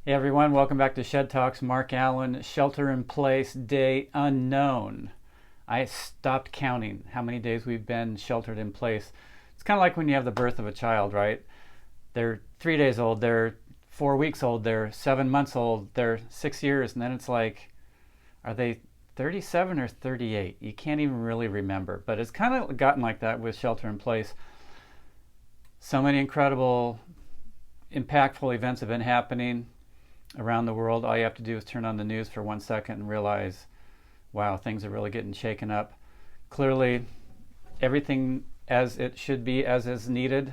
Hey everyone, welcome back to Shed Talks. Mark Allen, shelter in place, day unknown. I stopped counting how many days we've been sheltered in place. It's kind of like when you have the birth of a child, right? They're 3 days old, they're 4 weeks old, they're 7 months old, they're 6 years, and then it's like, are they 37 or 38? You can't even really remember. But it's kind of gotten like that with shelter in place. So many incredible, impactful events have been happening around the world. All you have to do is turn on the news for 1 second and realize, wow, things are really getting shaken up. Clearly, everything as it should be, as is needed.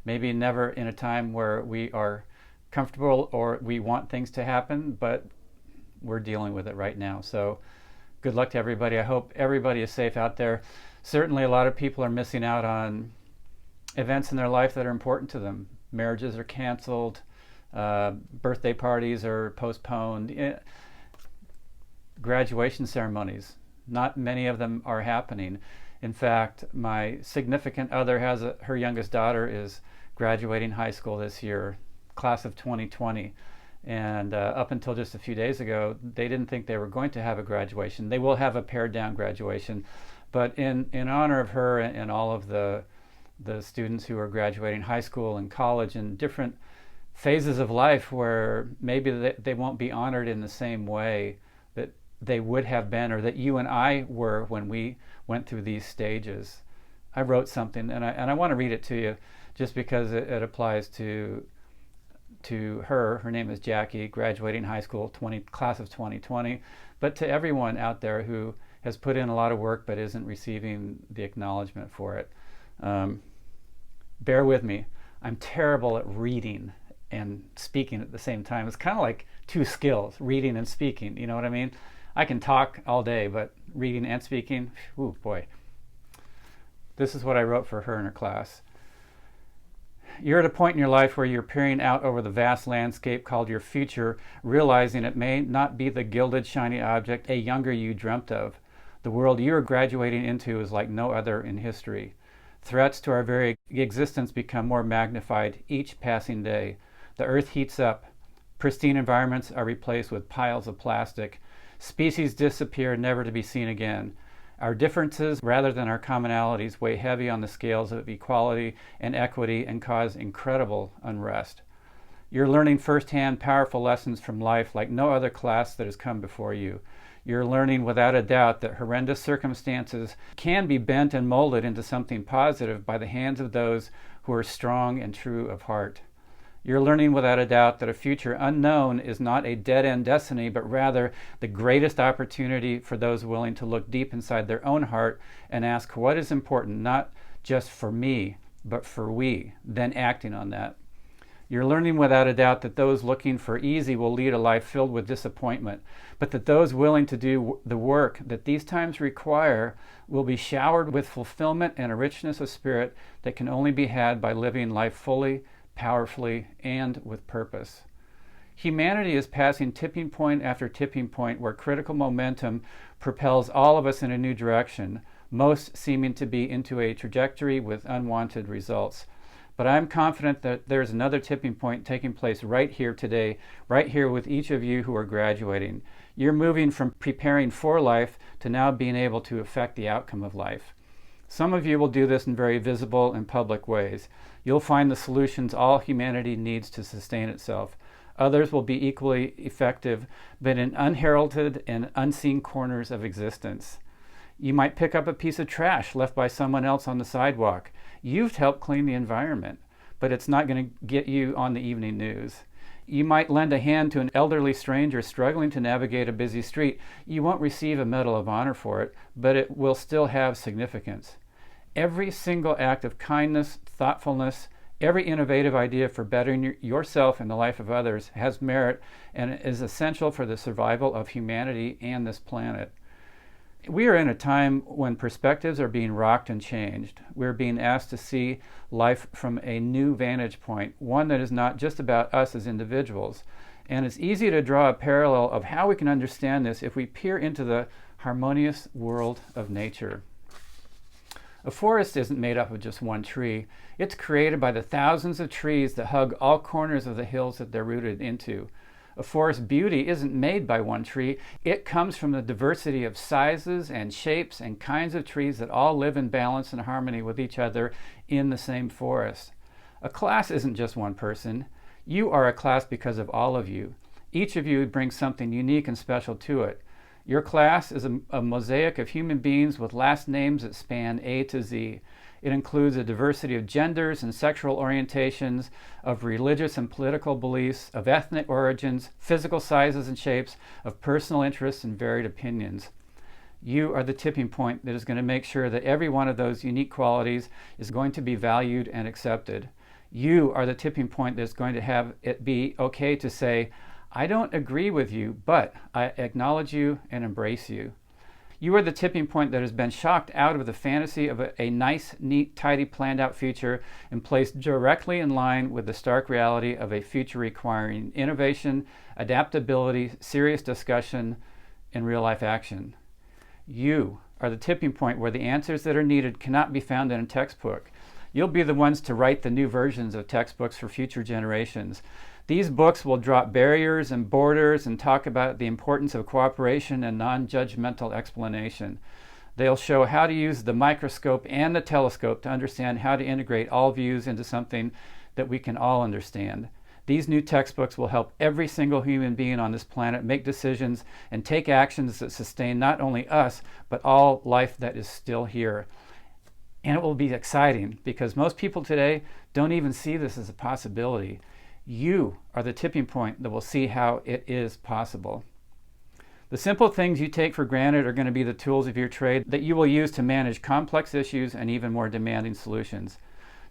Maybe never in a time where we are comfortable or we want things to happen, but we're dealing with it right now. So good luck to everybody. I hope everybody is safe out there. Certainly a lot of people are missing out on events in their life that are important to them. Marriages are canceled. Birthday parties are postponed. Graduation ceremonies, not many of them are happening. In fact, my significant other her youngest daughter is graduating high school this year, class of 2020. And up until just a few days ago, they didn't think they were going to have a graduation. They will have a pared down graduation. But in honor of her and all of the students who are graduating high school and college and different phases of life where maybe they won't be honored in the same way that they would have been, or that you and I were when we went through these stages. I wrote something, and I want to read it to you just because it applies to her. Her name is Jackie, graduating high school, class of 2020, but to everyone out there who has put in a lot of work but isn't receiving the acknowledgement for it. Bear with me. I'm terrible at reading and speaking at the same time. It's kind of like two skills, reading and speaking. You know what I mean? I can talk all day, but reading and speaking, ooh boy. This is what I wrote for her in her class. You're at a point in your life where you're peering out over the vast landscape called your future, realizing it may not be the gilded, shiny object a younger you dreamt of. The world you're graduating into is like no other in history. Threats to our very existence become more magnified each passing day. The earth heats up. Pristine environments are replaced with piles of plastic. Species disappear, never to be seen again. Our differences, rather than our commonalities, weigh heavy on the scales of equality and equity and cause incredible unrest. You're learning firsthand powerful lessons from life like no other class that has come before you. You're learning without a doubt that horrendous circumstances can be bent and molded into something positive by the hands of those who are strong and true of heart. You're learning without a doubt that a future unknown is not a dead-end destiny, but rather the greatest opportunity for those willing to look deep inside their own heart and ask what is important, not just for me, but for we, then acting on that. You're learning without a doubt that those looking for easy will lead a life filled with disappointment, but that those willing to do the work that these times require will be showered with fulfillment and a richness of spirit that can only be had by living life fully, powerfully, and with purpose. Humanity is passing tipping point after tipping point where critical momentum propels all of us in a new direction, most seeming to be into a trajectory with unwanted results. But I'm confident that there's another tipping point taking place right here today, right here with each of you who are graduating. You're moving from preparing for life to now being able to affect the outcome of life. Some of you will do this in very visible and public ways. You'll find the solutions all humanity needs to sustain itself. Others will be equally effective, but in unheralded and unseen corners of existence. You might pick up a piece of trash left by someone else on the sidewalk. You've helped clean the environment, but it's not going to get you on the evening news. You might lend a hand to an elderly stranger struggling to navigate a busy street. You won't receive a Medal of Honor for it, but it will still have significance. Every single act of kindness, thoughtfulness, every innovative idea for bettering yourself and the life of others has merit and is essential for the survival of humanity and this planet. We are in a time when perspectives are being rocked and changed. We're being asked to see life from a new vantage point, one that is not just about us as individuals. And it's easy to draw a parallel of how we can understand this if we peer into the harmonious world of nature. A forest isn't made up of just one tree. It's created by the thousands of trees that hug all corners of the hills that they're rooted into. A forest beauty isn't made by one tree. It comes from the diversity of sizes and shapes and kinds of trees that all live in balance and harmony with each other in the same forest. A class isn't just one person. You are a class because of all of you. Each of you brings something unique and special to it. Your class is a mosaic of human beings with last names that span A to Z. It includes a diversity of genders and sexual orientations, of religious and political beliefs, of ethnic origins, physical sizes and shapes, of personal interests and varied opinions. You are the tipping point that is going to make sure that every one of those unique qualities is going to be valued and accepted. You are the tipping point that's going to have it be okay to say, I don't agree with you, but I acknowledge you and embrace you. You are the tipping point that has been shocked out of the fantasy of a nice, neat, tidy, planned out future and placed directly in line with the stark reality of a future requiring innovation, adaptability, serious discussion, and real life action. You are the tipping point where the answers that are needed cannot be found in a textbook. You'll be the ones to write the new versions of textbooks for future generations. These books will drop barriers and borders and talk about the importance of cooperation and non-judgmental explanation. They'll show how to use the microscope and the telescope to understand how to integrate all views into something that we can all understand. These new textbooks will help every single human being on this planet make decisions and take actions that sustain not only us, but all life that is still here. And it will be exciting because most people today don't even see this as a possibility. You are the tipping point that will see how it is possible. The simple things you take for granted are going to be the tools of your trade that you will use to manage complex issues and even more demanding solutions.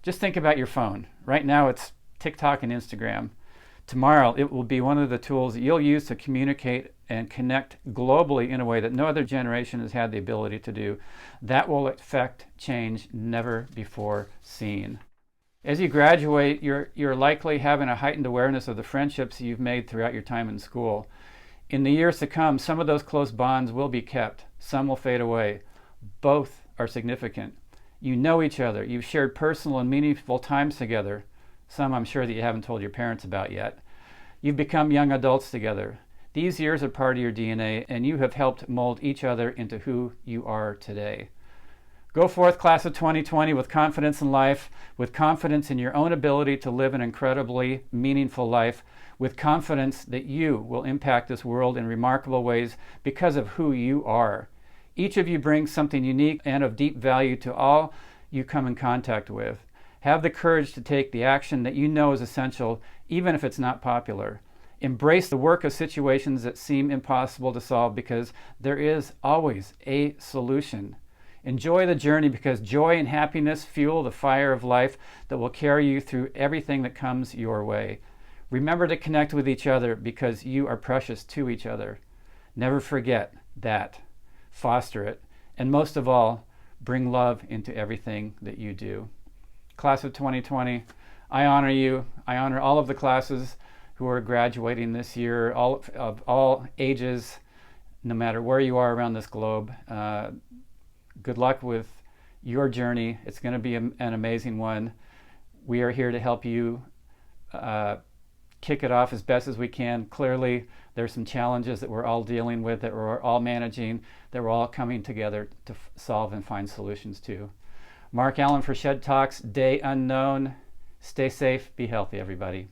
Just think about your phone. Right now it's TikTok and Instagram. Tomorrow it will be one of the tools that you'll use to communicate and connect globally in a way that no other generation has had the ability to do. That will affect change never before seen. As you graduate, you're likely having a heightened awareness of the friendships you've made throughout your time in school. In the years to come, some of those close bonds will be kept. Some will fade away. Both are significant. You know each other. You've shared personal and meaningful times together. Some I'm sure that you haven't told your parents about yet. You've become young adults together. These years are part of your DNA, and you have helped mold each other into who you are today. Go forth, class of 2020, with confidence in life, with confidence in your own ability to live an incredibly meaningful life, with confidence that you will impact this world in remarkable ways because of who you are. Each of you brings something unique and of deep value to all you come in contact with. Have the courage to take the action that you know is essential, even if it's not popular. Embrace the work of situations that seem impossible to solve because there is always a solution. Enjoy the journey because joy and happiness fuel the fire of life that will carry you through everything that comes your way. Remember to connect with each other because you are precious to each other. Never forget that. Foster it. And most of all, bring love into everything that you do. Class of 2020, I honor you. I honor all of the classes who are graduating this year, all of all ages, no matter where you are around this globe. Good luck with your journey. It's going to be an amazing one. We are here to help you kick it off as best as we can. Clearly, there's some challenges that we're all dealing with, that we're all managing, that we're all coming together to solve and find solutions to. Mark Allen for Shed Talks, Day Unknown. Stay safe, be healthy, everybody.